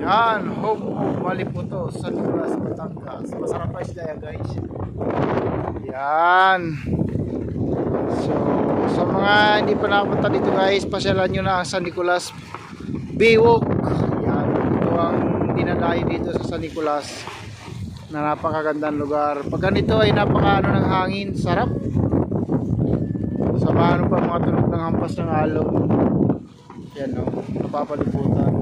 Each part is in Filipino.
Yan, Hope of Maliputo, San Nicolas, Batangas. Masarap pa isda yan, guys. Yan. So, sa mga hindi pa nakapunta dito, guys, pasyalan nyo na ang San Nicolas Baywalk. Yan, ito ang dinadayo dito sa San Nicolas na napakagandang lugar. Pag ganito ay napakaano ng hangin, sarap. Sa paano pa mga tunog ng hampas ng alon. Yan, no, napapaliputan.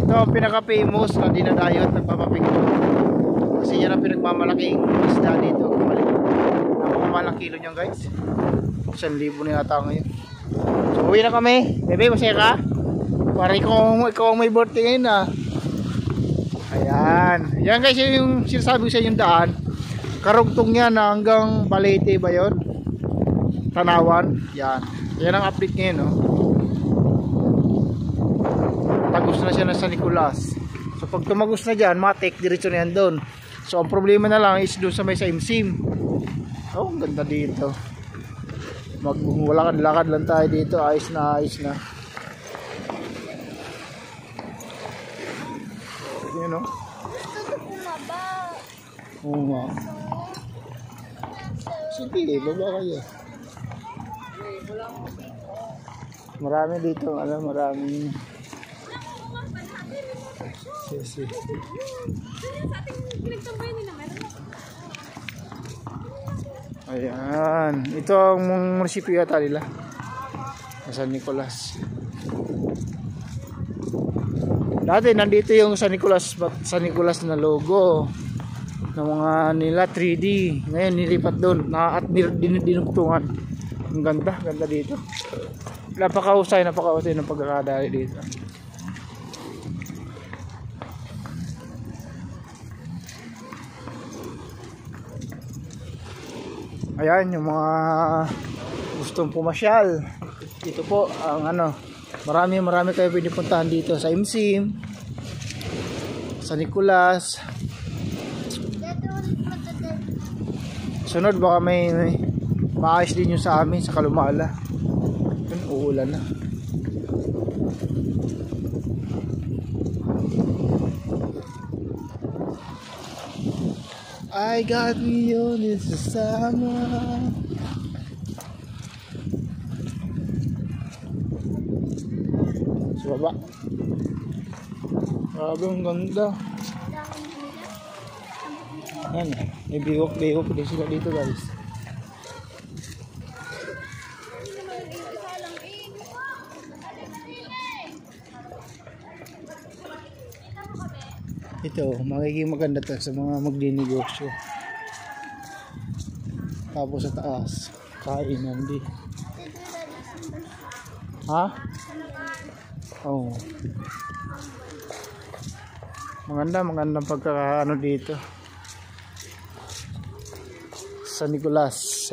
Ito ang pinaka-famous na dinadayo at nagpapapicture. Kasi yan ang pinagmamalaking isda dito. Napakamalang kilo niyan, guys. 1,000 na yata ngayon. So uwi na kami. Bebe, masaya ka? Para ikaw ang may birthday ngayon, ah. Ayan. Yan, guys, yung sinasabi ko sa inyong daan. Karugtong yan hanggang Balete ba yun? Tanawan. Yan. Yan ang update ngayon, no? Tagos na siya ng San Nicolas. So pag tumagos na dyan, matik, diretso na yan doon. So ang problema na lang is doon sa may Saimsim. Oh, ang ganda dito. Lakad-lakad lang tayo dito. Ayos na, ayos na. Yun, no? Oo nga. Sige, baba kayo. Marami dito, marami. Sige. Ayan, ito ang munisipyo yata nila, San Nicolas. Dati nandito yung San Nicolas na logo ng mga nila 3D. Ngayon nilipat doon at dinugtungan. Ang ganda dito. Napakahusay ng pagkakadali dito. Ayan yung mga gustong pumasyal. Dito po ang marami kayo pinipuntahan dito sa Imsim, San Nicolas. Sunod baka may maayos din yung sa amin sa Kalumala. Yun, uulan na. I got me on this summer. Sa baba. Grabe, ang ganda. Yan, may biwok din sila dito, guys. Ito, magiging maganda to sa mga magdinegosyo. Tapos sa taas, kainan din. Ha? Oh. Magandang pagkakaano dito. San Nicolas.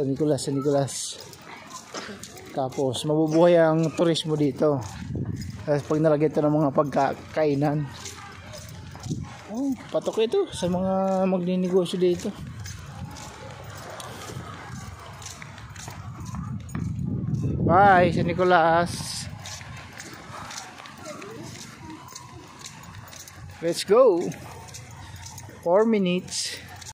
Tapos mabubuhay ang turismo dito. Tapos pag nalagyan ito ng mga pagkakainan. Oh, patok ito sa mga magninegosyo dito. Bye, San Nicolas. Let's go. 4 minutes.